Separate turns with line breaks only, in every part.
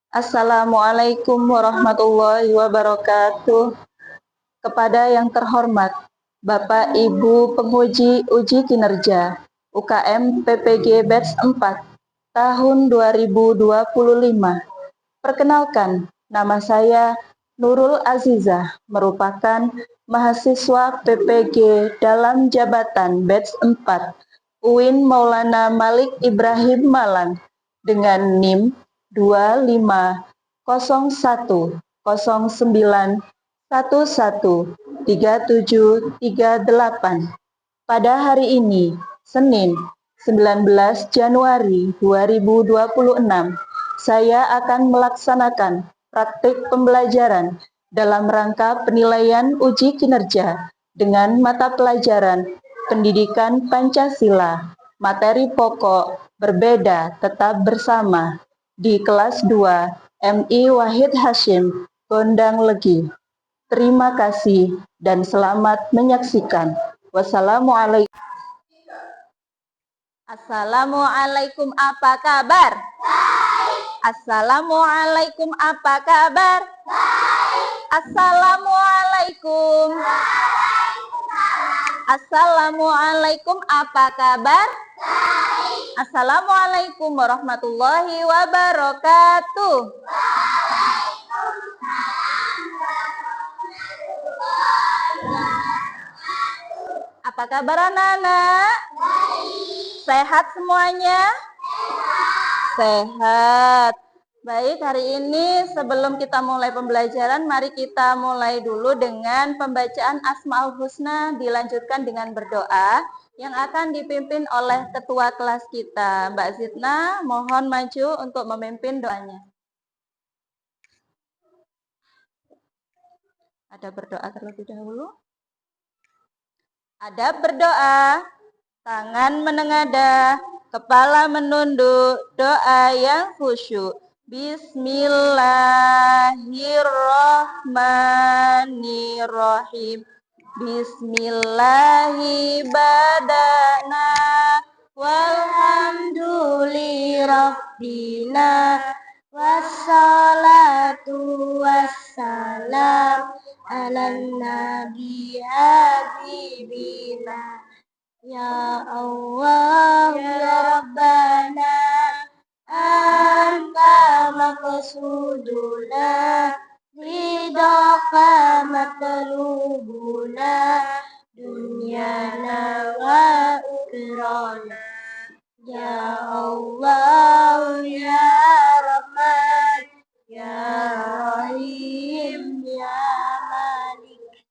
Assalamualaikum warahmatullahi wabarakatuh. Kepada yang terhormat Bapak Ibu penguji uji kinerja UKM PPG Batch 4 tahun 2025. Perkenalkan, nama saya Nurul Azizah, merupakan mahasiswa PPG dalam jabatan Batch 4 UIN Maulana Malik Ibrahim Malang dengan NIM 2501091738. Pada hari ini, Senin 19 Januari 2026, saya akan melaksanakan praktik pembelajaran dalam rangka penilaian uji kinerja dengan mata pelajaran Pendidikan Pancasila, materi pokok berbeda tetap bersama di kelas 2 MI Wahid Hashim, Gondang Legi. Terima kasih dan selamat menyaksikan. Wassalamualaikum. Assalamualaikum, apa kabar? Assalamualaikum, apa kabar? Assalamualaikum. Assalamualaikum, apa kabar? Assalamualaikum warahmatullahi wabarakatuh. Apa kabar anak-anak? Sehat semuanya? Sehat. Baik, hari ini sebelum kita mulai pembelajaran, mari kita mulai dulu dengan pembacaan Asmaul Husna, dilanjutkan dengan berdoa yang akan dipimpin oleh ketua kelas kita, Mbak Zidna. Mohon maju untuk memimpin doanya. Ada berdoa terlebih dahulu. Adab berdoa, tangan menengadah, kepala menunduk, doa yang khusyuk. Bismillahirrahmanirrahim. Bismillahi badana walhamdulillahirrabbina wassalatu wassalam ala nabi habibina. Ya Allah ya Rabbana anta maqsuduna ridaka matlubuna dunyana wa ukrana. Ya Allah ya Rahman ya Rahim ya Malik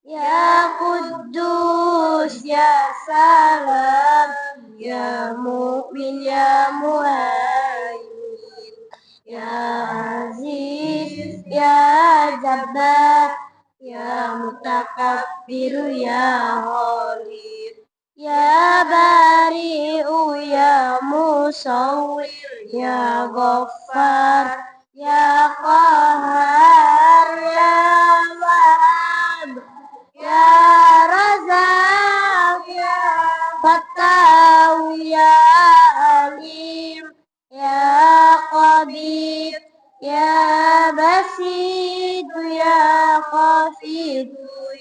ya Quddus ya Salam ya Mu'min ya Muhaimin ya Aziz ya Jabbar ya Mutakabbir ya Khalid ya Bari'u ya Musawwir ya Ghaffar ya Qahhar ya Wahhab ya Razak ya Fattah ya Alim ya Qabid ya Basid ya Khafid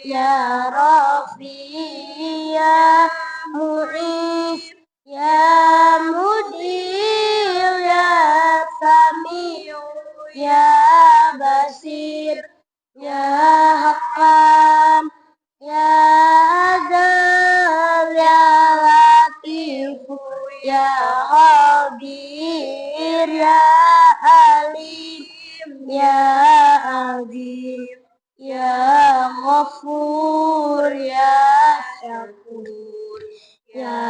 ya Rafi ya Mu'is ya Mudir ya Sami'u ya Basir ya Hakam ya Adil ya Latif ya Khabir ya Alim ya Azim ya Ghafur ya Syakur ya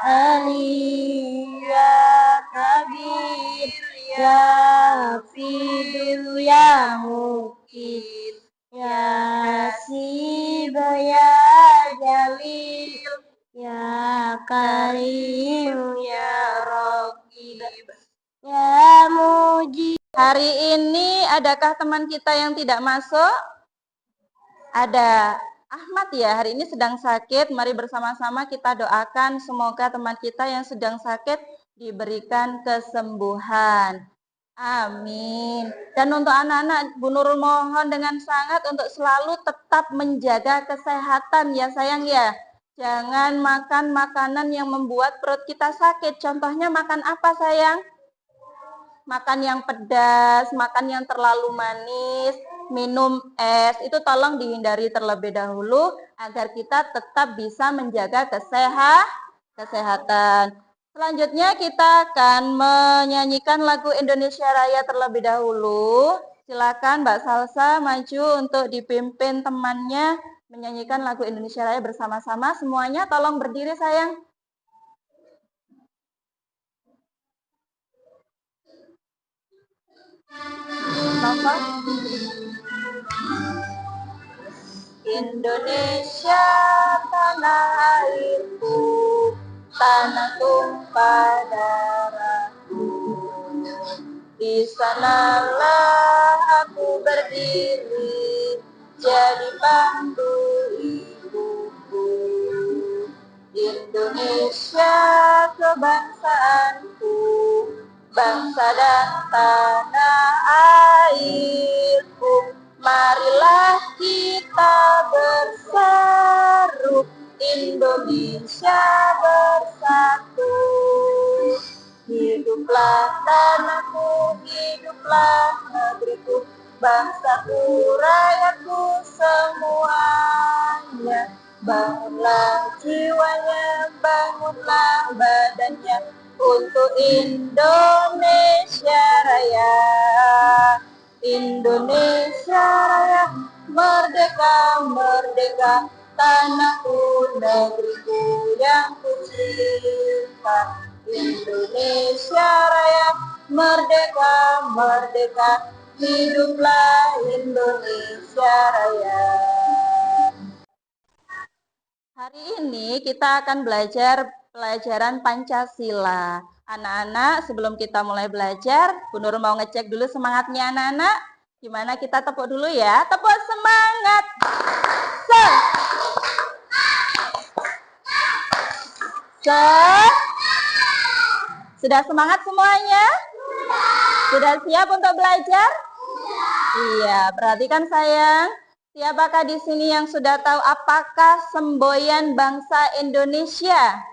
Ali ya Kabir ya Hafidul ya Mukid ya Hasib ya Jalil ya Karim ya Raqib ya Mujib. Hari ini adakah teman kita yang tidak masuk? Ada Ahmad ya, hari ini sedang sakit. Mari bersama-sama kita doakan semoga teman kita yang sedang sakit diberikan kesembuhan. Amin. Dan untuk anak-anak, Bu Nurul mohon dengan sangat untuk selalu tetap menjaga kesehatan ya sayang ya. Jangan makan makanan yang membuat perut kita sakit. Contohnya makan apa sayang? Makan yang pedas, makan yang terlalu manis, minum es. Itu tolong dihindari terlebih dahulu agar kita tetap bisa menjaga kesehatan. Selanjutnya kita akan menyanyikan lagu Indonesia Raya terlebih dahulu. Silakan Mbak Salsa maju untuk dipimpin temannya menyanyikan lagu Indonesia Raya bersama-sama. Semuanya tolong berdiri sayang. Nova. Indonesia tanah airku, tanah tumpah darahku. Di sanalah aku berdiri, jadi pandu ibuku. Indonesia kebangsaanku, bangsa dan tanah airku. Marilah kita berseru, Indonesia bersatu. Hiduplah tanahku, hiduplah negeriku, bangsaku, rakyatku semuanya. Bangunlah jiwanya, bangunlah badannya untuk Indonesia Raya. Indonesia Raya, merdeka, merdeka, tanahku, negeriku yang kucinta. Indonesia Raya, merdeka, merdeka, hiduplah Indonesia Raya. Hari ini kita akan belajar pelajaran Pancasila. Anak-anak, sebelum kita mulai belajar, Bu Nur mau ngecek dulu semangatnya anak-anak. Gimana kita tepuk dulu ya? Tepuk semangat. Sudah semangat semuanya? Sudah siap untuk belajar? Iya, perhatikan sayang. Siapakah di sini yang sudah tahu apakah semboyan bangsa Indonesia?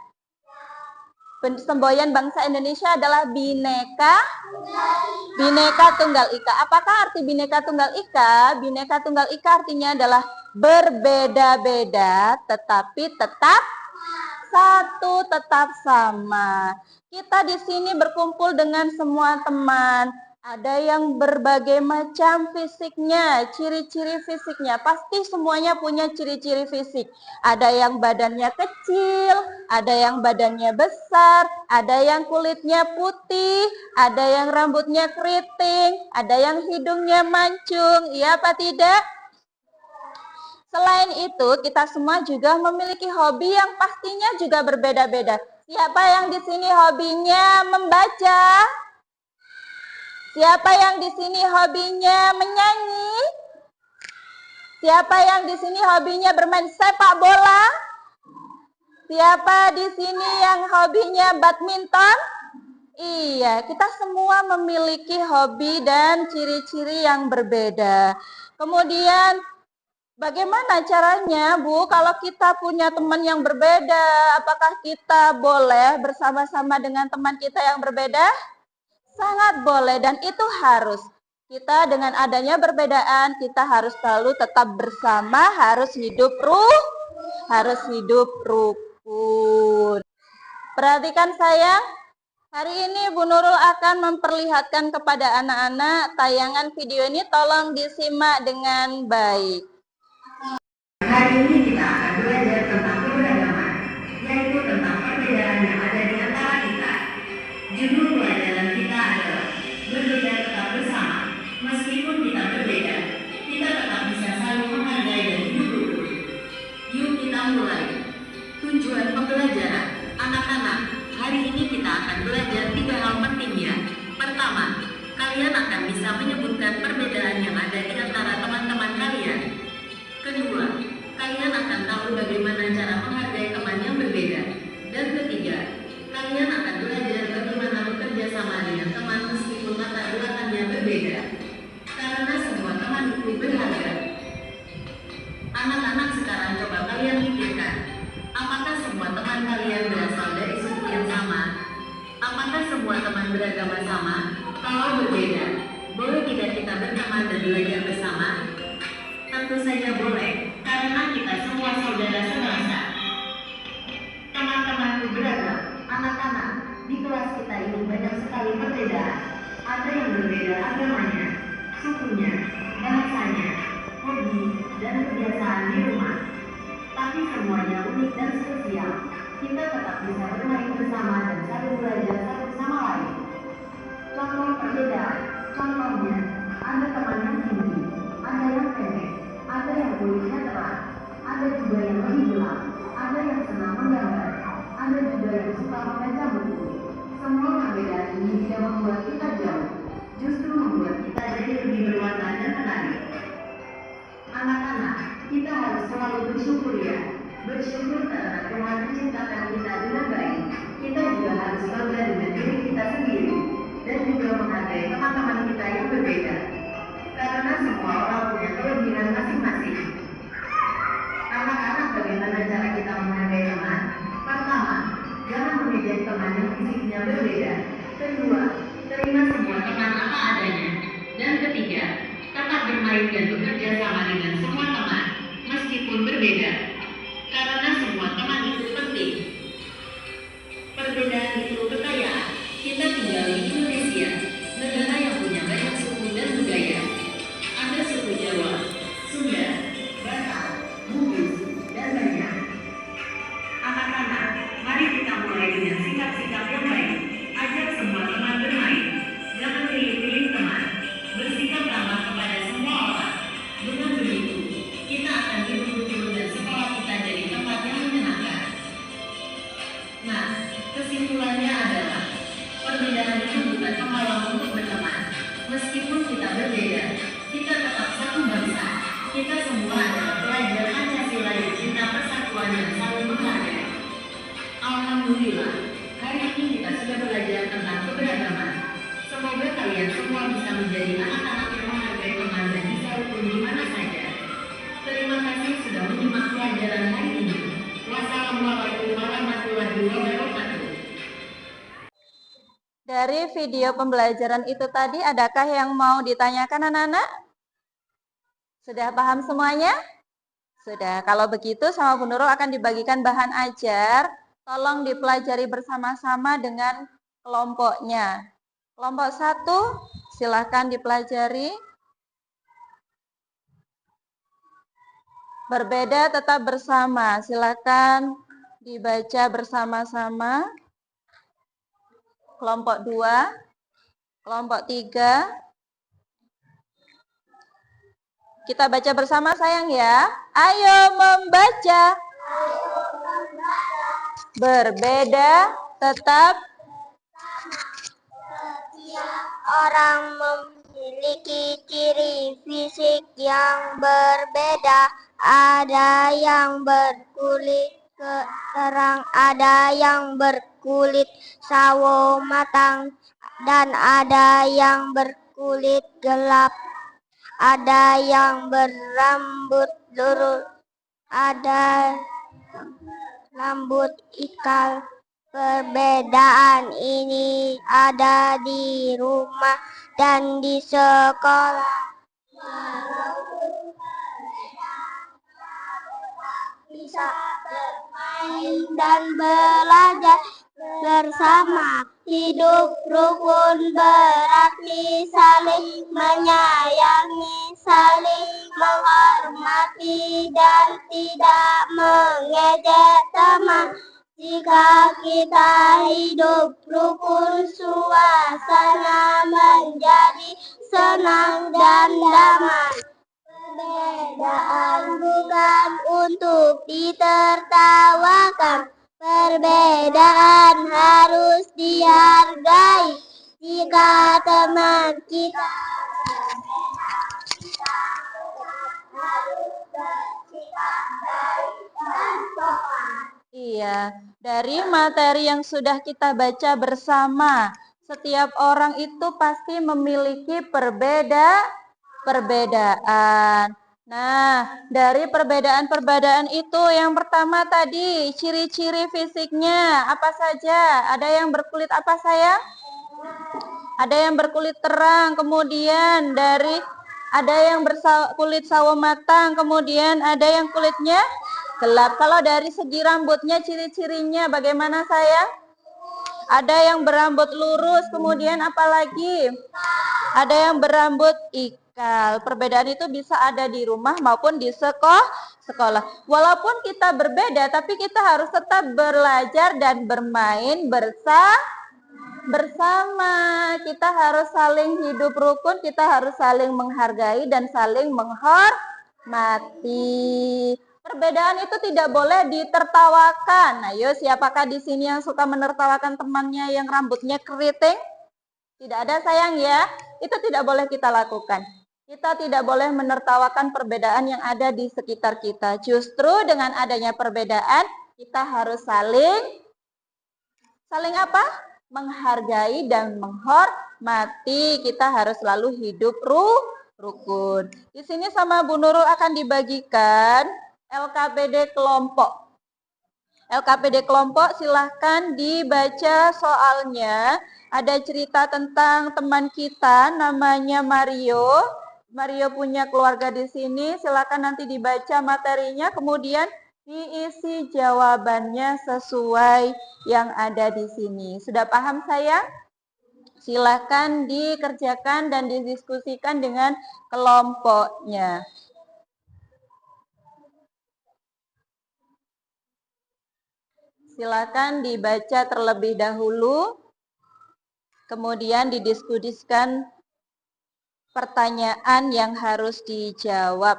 Semboyan bangsa Indonesia adalah Bhinneka Tunggal Ika. Apakah arti Bhinneka Tunggal Ika? Bhinneka Tunggal Ika artinya adalah berbeda-beda tetapi tetap satu, tetap sama. Kita di sini berkumpul dengan semua teman. Ada yang berbagai macam fisiknya, ciri-ciri fisiknya. Pasti semuanya punya ciri-ciri fisik. Ada yang badannya kecil, ada yang badannya besar, ada yang kulitnya putih, ada yang rambutnya keriting, ada yang hidungnya mancung. Iya apa tidak? Selain itu, kita semua juga memiliki hobi yang pastinya juga berbeda-beda. Siapa yang di sini hobinya membaca? Siapa yang di sini hobinya menyanyi? Siapa yang di sini hobinya bermain sepak bola? Siapa di sini yang hobinya badminton? Iya, kita semua memiliki hobi dan ciri-ciri yang berbeda. Kemudian, bagaimana caranya, Bu, kalau kita punya teman yang berbeda? Apakah kita boleh bersama-sama dengan teman kita yang berbeda? Sangat boleh dan itu harus. Kita dengan adanya perbedaan, kita harus selalu tetap bersama, harus hidup rukun. Perhatikan sayang, hari ini Bu Nurul akan memperlihatkan kepada anak-anak tayangan video ini, tolong disimak dengan baik.
Hari ini kita akan belajar tentang keberagaman, yaitu tentang perbedaan yang ada di antara kita. Judul pelajaran kita adalah berbeda tetap bersama. Meskipun kita berbeda, kita tetap bisa saling menghargai dan hidup rukun. Yuk kita mulai. Tujuan pembelajaran, anak-anak, hari ini kita akan belajar 3 hal pentingnya. Pertama, kalian akan bisa menyebutkan perbedaan yang ada di antara teman-teman kalian. Kedua, kalian akan tahu bagaimana cara menghargai teman yang berbeda. Dan ketiga, kalian akan belajar bagaimana bekerja semua teman beragama sama, kalau berbeda, boleh tidak kita berteman dan belajar bersama? Tentu saja boleh, karena kita semua saudara sebangsa. Teman-temanku beragam, anak-anak, di kelas kita ini banyak sekali perbedaan. Ada yang berbeda agamanya, sukunya, bahasanya, hobi, dan kebiasaan di rumah. Tapi semuanya unik dan spesial. Kita tetap bisa bermain bersama dan saling belajar satu sama lain. Contoh perbedaan, contohnya, ada teman yang tinggi, ada yang pendek, ada yang kulitnya terang, ada juga yang lebih gelap, ada yang senang menggambar, ada juga yang suka membaca buku. Semua perbedaan ini tidak membuat kita jauh, justru membuat kita jadi lebih berwarna dan menarik. Anak-anak, kita harus selalu bersyukur ya. Bersyukur karena Tuhan menciptakan kita dengan baik. Kita juga harus bangga dengan diri kita sendiri dan juga menghargai teman-teman kita yang berbeda. Karena semua orang punya kelebihan masing-masing. Anak-anak, bagaimana cara kita menghargai teman? Pertama, jangan mengejek teman yang fisiknya berbeda. Kedua, terima semua teman apa adanya. Dan ketiga, tetap bermain dan bekerja sama dengan semua teman, meskipun berbeda. Karena semua teman itu penting. Perbedaan itu kekayaan. Kita tinggal di Indonesia, negara yang punya banyak suku dan budaya. Ada suku Jawa, Sunda, Batak, Bugis, dan banyak. Anak-anak, mari kita mulai dengan sikap-sikap yang baik. Ajak semua teman bermain. Jangan pilih-pilih teman. Bersikap ramah kepada semua orang. Dengan begitu, kita akan hidup rukun dan sekolah kita jadi tempat yang menyenangkan. Nah, kesimpulannya adalah perbedaan itu bukan penghalang untuk berteman. Meskipun kita berbeda, kita tetap satu bangsa. Kita semua adalah pelajar Pancasila yang cinta persatuan dan saling menghargai. Alhamdulillah, hari ini kita sudah belajar tentang keberagaman. Semoga kalian semua bisa menjadi anak-anak yang menghargai teman dan bisa rukun di mana saja. Terima kasih sudah menyimak pelajaran hari ini. Wassalamualaikum warahmatullahi wabarakatuh.
Dari video pembelajaran itu tadi, adakah yang mau ditanyakan anak-anak? Sudah paham semuanya? Sudah. Kalau begitu sama Bu Nurul akan dibagikan bahan ajar. Tolong dipelajari bersama-sama dengan kelompoknya. Kelompok 1, silakan dipelajari. Berbeda tetap bersama. Silakan dibaca bersama-sama. Kelompok 2, kelompok 3. Kita baca bersama sayang ya. Ayo membaca. Berbeda tetap.
Setiap orang memiliki ciri fisik yang berbeda. Ada yang berkulit terang, ada yang berkulit sawo matang, dan ada yang berkulit gelap. Ada yang berambut lurus, ada rambut ikal. Perbedaan ini ada di rumah dan di sekolah. Bisa bermain dan belajar bersama. Hidup rukun berarti saling menyayangi, saling menghormati, dan tidak mengejek teman. Jika kita hidup rukun, suasana menjadi senang dan damai. Perbedaan bukan untuk ditertawakan. Perbedaan harus dihargai. Jika teman kita berbeda, kita harus bersikap baik dan sopan.
Iya, dari materi yang sudah kita baca bersama, setiap orang itu pasti memiliki perbedaan. Nah, dari perbedaan-perbedaan itu yang pertama tadi, ciri-ciri fisiknya apa saja? Ada yang berkulit apa sayang? Ada yang berkulit terang, kemudian ada yang berkulit sawo matang, kemudian ada yang kulitnya gelap. Kalau dari segi rambutnya, ciri-cirinya bagaimana sayang? Ada yang berambut lurus, kemudian apalagi? Ada yang berambut ikal. Perbedaan itu bisa ada di rumah maupun di sekolah. Walaupun kita berbeda, tapi kita harus tetap belajar dan bermain bersama. Kita harus saling hidup rukun, kita harus saling menghargai dan saling menghormati. Perbedaan itu tidak boleh ditertawakan. Ayo, siapakah di sini yang suka menertawakan temannya yang rambutnya keriting? Tidak ada sayang ya. Itu tidak boleh kita lakukan. Kita tidak boleh menertawakan perbedaan yang ada di sekitar kita. Justru dengan adanya perbedaan, kita harus saling apa? Menghargai dan menghormati. Kita harus selalu hidup rukun. Di sini sama Bu Nurul akan dibagikan LKPD kelompok. LKPD kelompok silahkan dibaca soalnya. Ada cerita tentang teman kita namanya Mario. Mario punya keluarga di sini. Silahkan nanti dibaca materinya. Kemudian diisi jawabannya sesuai yang ada di sini. Sudah paham sayang? Silahkan dikerjakan dan didiskusikan dengan kelompoknya. Silakan dibaca terlebih dahulu, kemudian didiskusikan pertanyaan yang harus dijawab.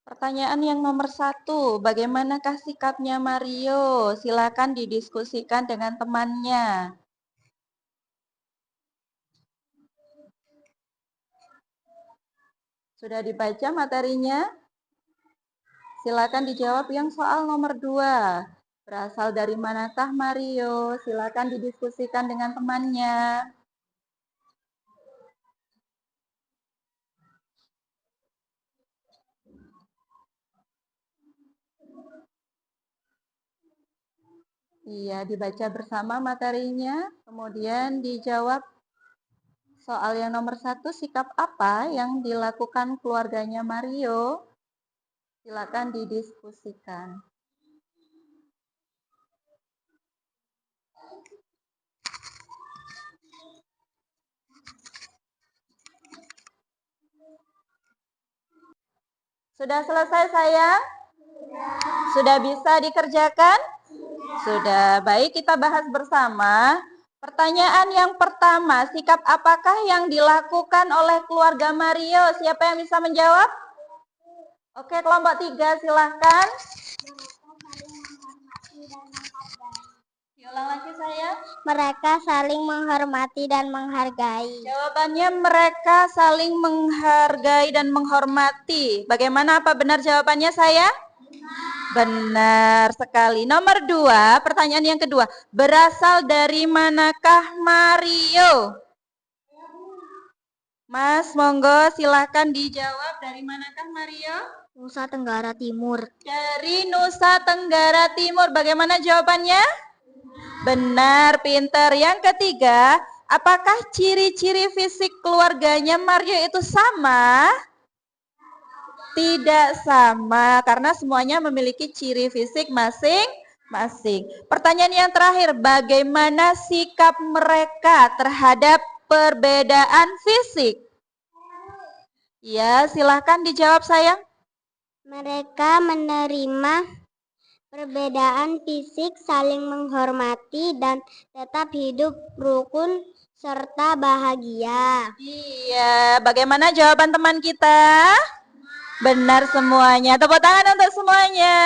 Pertanyaan yang nomor 1, bagaimanakah sikapnya Mario? Silakan didiskusikan dengan temannya. Sudah dibaca materinya? Silakan dijawab yang soal nomor 2. Berasal dari manakah Mario? Silakan didiskusikan dengan temannya. Iya, dibaca bersama materinya, kemudian dijawab. Soal yang nomor 1, sikap apa yang dilakukan keluarganya Mario? Silakan didiskusikan. Sudah selesai sayang? Sudah bisa dikerjakan? Sudah. Baik, kita bahas bersama. Pertanyaan yang pertama, sikap apakah yang dilakukan oleh keluarga Mario? Siapa yang bisa menjawab? Oke, kelompok 3 silahkan. Diulang lagi saya.
Mereka saling menghormati dan menghargai.
Jawabannya mereka saling menghargai dan menghormati. Bagaimana, apa benar jawabannya saya? Benar sekali. Nomor 2, pertanyaan yang kedua. Berasal dari manakah Mario? Mas, monggo silahkan dijawab. Dari manakah Mario?
Nusa Tenggara Timur.
Dari Nusa Tenggara Timur. Bagaimana jawabannya? Benar, pintar. Yang ketiga, apakah ciri-ciri fisik keluarganya Mario itu sama? Tidak sama, karena semuanya memiliki ciri fisik masing-masing. Pertanyaan yang terakhir, bagaimana sikap mereka terhadap perbedaan fisik? Ya, silahkan dijawab sayang.
Mereka menerima perbedaan fisik, saling menghormati, dan tetap hidup rukun serta bahagia.
Iya, bagaimana jawaban teman kita? Benar semuanya. Tepuk tangan untuk semuanya.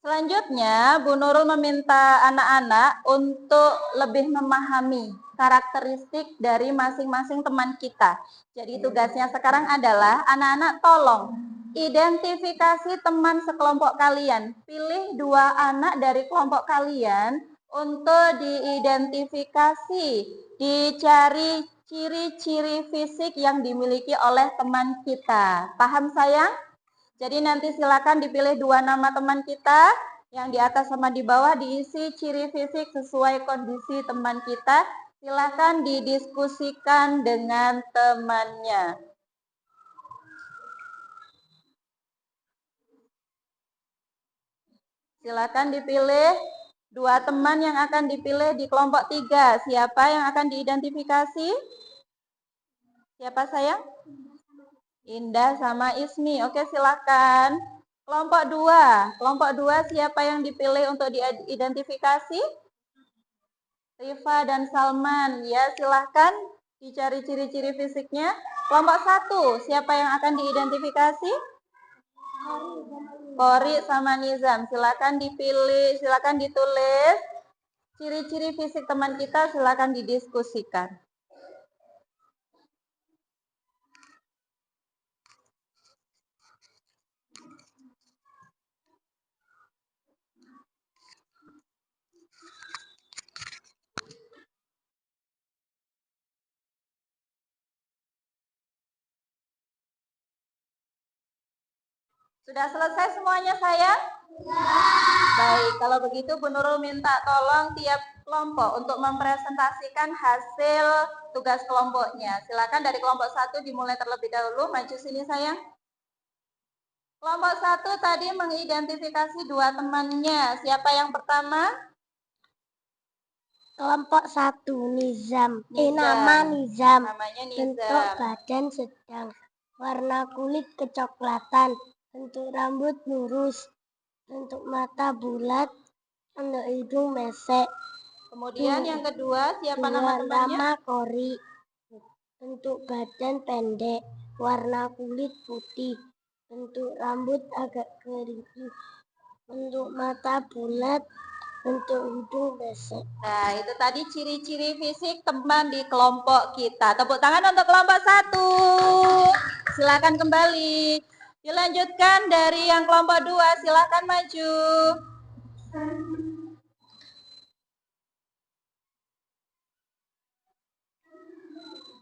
Selanjutnya, Bu Nurul meminta anak-anak untuk lebih memahami karakteristik dari masing-masing teman kita. Jadi tugasnya sekarang adalah anak-anak tolong identifikasi teman sekelompok kalian. Pilih 2 anak dari kelompok kalian untuk diidentifikasi, dicari ciri-ciri fisik yang dimiliki oleh teman kita. Paham sayang? Jadi nanti silakan dipilih 2 nama teman kita, yang di atas sama di bawah diisi ciri fisik sesuai kondisi teman kita. Silakan didiskusikan dengan temannya. Silakan dipilih 2 teman yang akan dipilih di kelompok 3. Siapa yang akan diidentifikasi? Siapa sayang? Indah sama Ismi. Oke, silakan. Kelompok 2. Kelompok 2 siapa yang dipilih untuk diidentifikasi? Rifa dan Salman. Ya, silakan dicari ciri-ciri fisiknya. Kelompok 1, siapa yang akan diidentifikasi? Kori sama Nizam. Silakan dipilih, silakan ditulis ciri-ciri fisik teman kita, silakan didiskusikan. Sudah selesai semuanya sayang? Baik, kalau begitu Bu Nurul minta tolong tiap kelompok untuk mempresentasikan hasil tugas kelompoknya. Silakan dari kelompok 1 dimulai terlebih dahulu, maju sini sayang. Kelompok 1 tadi mengidentifikasi 2 temannya. Siapa yang pertama?
Kelompok 1 Nizam. Nama Nizam.
Namanya
Bentuk
Nizam.
badan sedang. Warna kulit kecoklatan. Bentuk rambut lurus. Bentuk mata bulat. Bentuk hidung mesek.
Kemudian yang kedua, siapa nama temannya?
Nama Kori. Bentuk badan pendek. Warna kulit putih. Bentuk rambut agak kering. Bentuk mata bulat. Bentuk hidung besek.
Nah, itu tadi ciri-ciri fisik teman di kelompok kita. Tepuk tangan untuk kelompok 1. Silakan kembali. Dilanjutkan dari yang kelompok 2, silakan maju.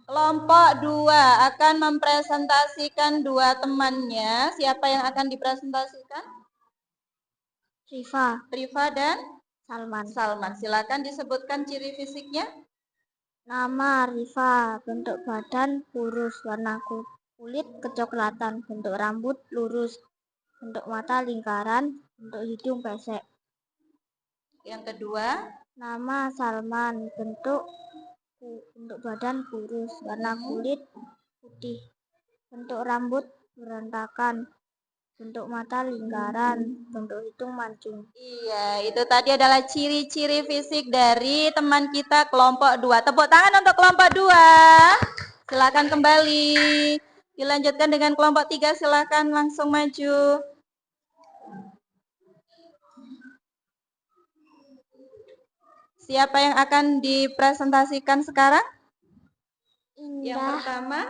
Kelompok 2 akan mempresentasikan 2 temannya. Siapa yang akan dipresentasikan? Rifa dan Salman. Silakan disebutkan ciri fisiknya.
Nama Rifa, bentuk badan lurus, warna kulit kecoklatan, bentuk rambut lurus, bentuk mata lingkaran, bentuk hidung pesek.
Yang kedua,
nama Salman, bentuk badan kurus, warna kulit putih, bentuk rambut berantakan, bentuk mata lingkaran, bentuk hidung mancung.
Iya, itu tadi adalah ciri-ciri fisik dari teman kita kelompok 2. Tepuk tangan untuk kelompok 2. Silakan kembali. Dilanjutkan dengan kelompok 3, silakan langsung maju. Siapa yang akan dipresentasikan sekarang?
Indah.
Yang pertama,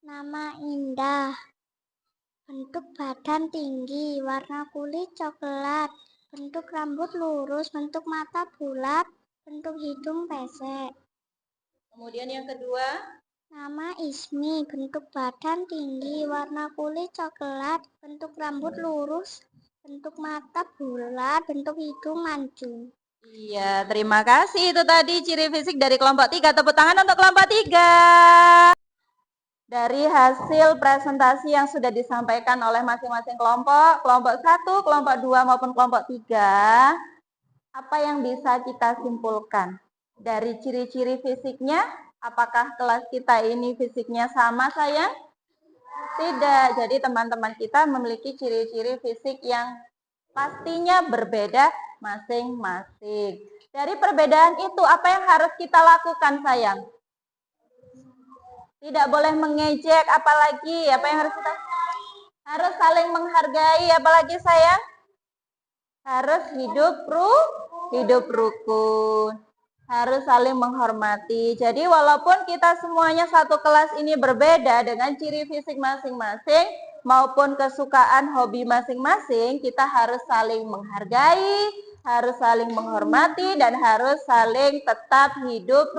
nama Indah. Bentuk badan tinggi, warna kulit coklat, bentuk rambut lurus, bentuk mata bulat, bentuk hidung pesek.
Kemudian yang kedua,
nama Ismi, bentuk badan tinggi, warna kulit coklat, bentuk rambut lurus, bentuk mata bulat, bentuk hidung mancung.
Iya, terima kasih. Itu tadi ciri fisik dari kelompok 3. Tepuk tangan untuk kelompok 3. Dari hasil presentasi yang sudah disampaikan oleh masing-masing kelompok 1, kelompok 2 maupun kelompok 3, apa yang bisa kita simpulkan? Dari ciri-ciri fisiknya, apakah kelas kita ini fisiknya sama sayang? Tidak, jadi teman-teman kita memiliki ciri-ciri fisik yang pastinya berbeda masing-masing. Dari perbedaan itu, apa yang harus kita lakukan sayang? Tidak boleh mengejek, apalagi apa yang harus kita saling menghargai, apalagi sayang harus hidup rukun, harus saling menghormati. Jadi walaupun kita semuanya satu kelas ini berbeda dengan ciri fisik masing-masing maupun kesukaan hobi masing-masing, kita harus saling menghargai, harus saling menghormati, dan harus saling tetap hidup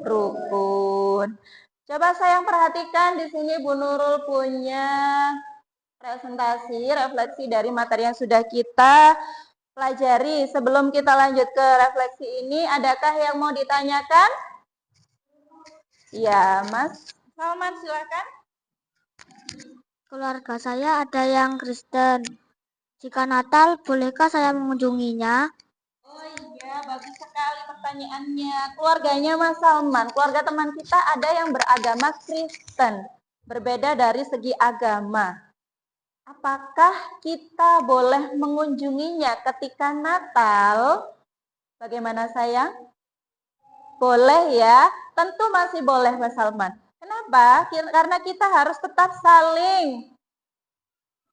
rukun. Coba sayang perhatikan di sini Bu Nurul punya presentasi, refleksi dari materi yang sudah kita pelajari. Sebelum kita lanjut ke refleksi ini, adakah yang mau ditanyakan? Ya, Mas Salman silakan.
Keluarga saya ada yang Kristen. Jika Natal, bolehkah saya mengunjunginya?
Oh iya, bagus sekali pertanyaannya. Keluarganya Mas Salman, keluarga teman kita ada yang beragama Kristen, berbeda dari segi agama. Apakah kita boleh mengunjunginya ketika Natal? Bagaimana sayang? Boleh ya, tentu masih boleh Mas Salman. Kenapa? Karena kita harus tetap saling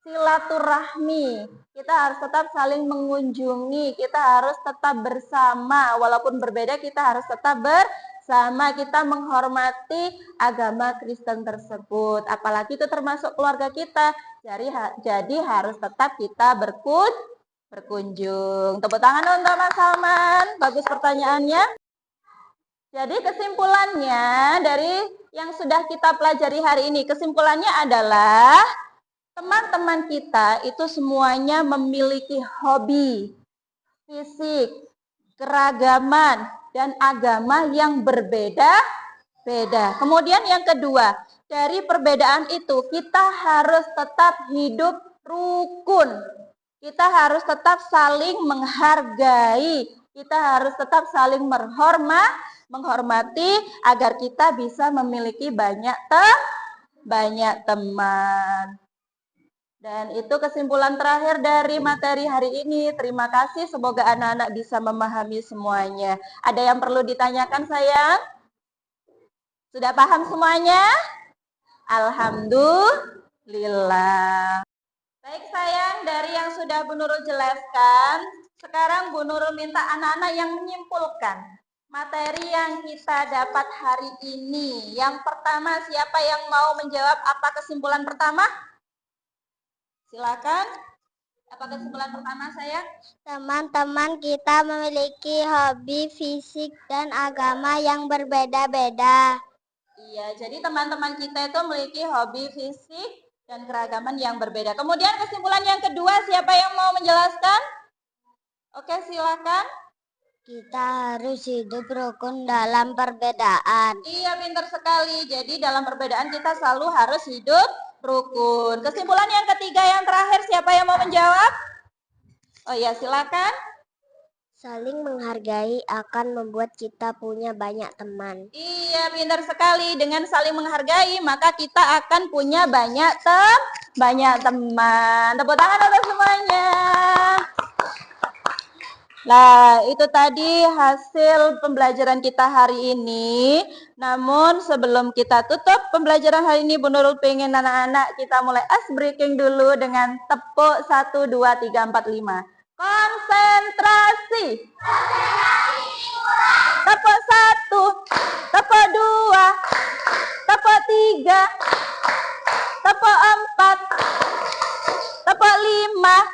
silaturahmi. Kita harus tetap saling mengunjungi, kita harus tetap bersama. Walaupun berbeda, kita harus tetap bersama. Kita menghormati agama Kristen tersebut. Apalagi itu termasuk keluarga kita. Jadi harus tetap kita berkunjung. Tepuk tangan untuk Mas Salman. Bagus pertanyaannya. Jadi kesimpulannya dari yang sudah kita pelajari hari ini, kesimpulannya adalah teman-teman kita itu semuanya memiliki hobi, fisik, keragaman, dan agama yang berbeda-beda. Kemudian yang kedua, dari perbedaan itu kita harus tetap hidup rukun. Kita harus tetap saling menghargai. Kita harus tetap saling menghormati agar kita bisa memiliki banyak teman. Dan itu kesimpulan terakhir dari materi hari ini. Terima kasih, semoga anak-anak bisa memahami semuanya. Ada yang perlu ditanyakan sayang? Sudah paham semuanya? Alhamdulillah. Baik sayang, dari yang sudah Bu Nurul jelaskan, sekarang Bu Nurul minta anak-anak yang menyimpulkan materi yang kita dapat hari ini. Yang pertama, siapa yang mau menjawab apa kesimpulan pertama? Silakan. Apa kesimpulan pertama sayang?
Teman-teman kita memiliki hobi, fisik, dan agama yang berbeda-beda.
Iya, jadi teman-teman kita itu memiliki hobi, fisik, dan keragaman yang berbeda. Kemudian kesimpulan yang kedua, siapa yang mau menjelaskan? Oke, silakan.
Kita harus hidup rukun dalam perbedaan.
Iya, pintar sekali. Jadi dalam perbedaan kita selalu harus hidup rukun. Kesimpulan yang ketiga, yang terakhir, siapa yang mau menjawab? Oh iya, silakan.
Saling menghargai akan membuat kita punya banyak teman.
Iya, pintar sekali. Dengan saling menghargai, maka kita akan punya banyak teman. Tepuk tangan untuk semuanya. Nah, itu tadi hasil pembelajaran kita hari ini. Namun sebelum kita tutup pembelajaran hari ini, Bu Nurul pengen anak-anak kita mulai ice breaking dulu dengan tepuk 1, 2, 3, 4, 5. Konsentrasi. Tepuk 1, tepuk 2, tepuk 3, tepuk 4, tepuk 5,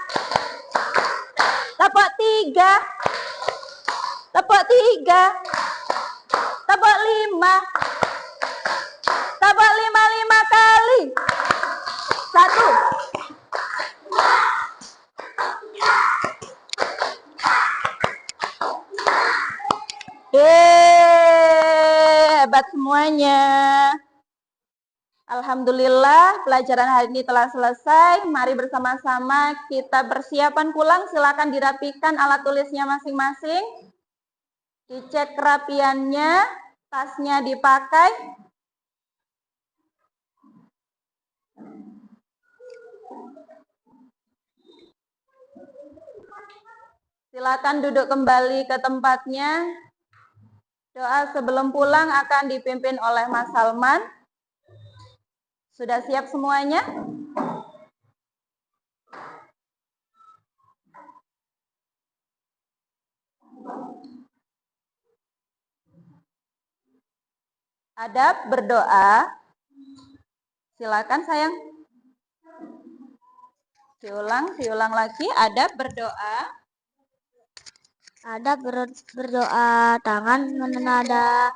tepuk 3, tepuk 3, tepuk 5, tepuk 5 kali. 1. Hebat semuanya. Alhamdulillah pelajaran hari ini telah selesai. Mari bersama-sama kita persiapan pulang. Silakan dirapikan alat tulisnya masing-masing. Dicek kerapiannya, tasnya dipakai. Silakan duduk kembali ke tempatnya. Doa sebelum pulang akan dipimpin oleh Mas Salman. Sudah siap semuanya? Adab berdoa. Silakan sayang. Diulang lagi. Adab berdoa.
Ada berdoa, tangan menenada,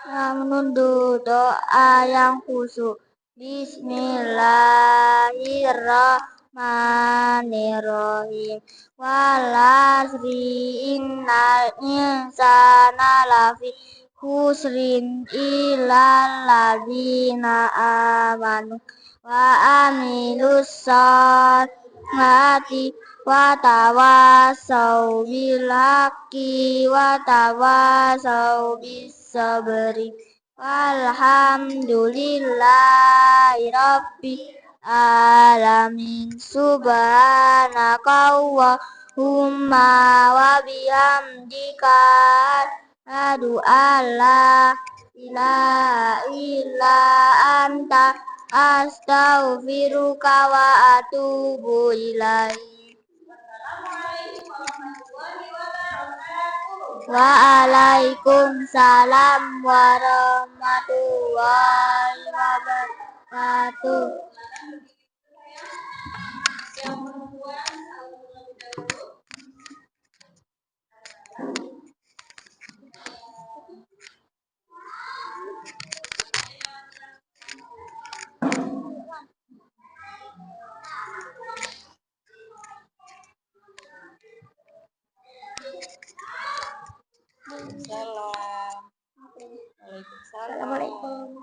menunduk doa yang khusyuk. Bismillahirrahmanirrahim. Wal asri innal insana lafi khusrin illal ladzina amanu wa amilus sholihati wa tawassaw bil haqqi wa tawassaw bis sabri. Alhamdulillahi rabbil alamin. Subhanakallahumma wa bihamdika asyhadu an la ilaha illa anta astaghfiruka wa atubu ilaik. Waalaikumsalam warahmatullahi wabarakatuh.
Salam. Waalaikumsalam.
Assalamualaikum.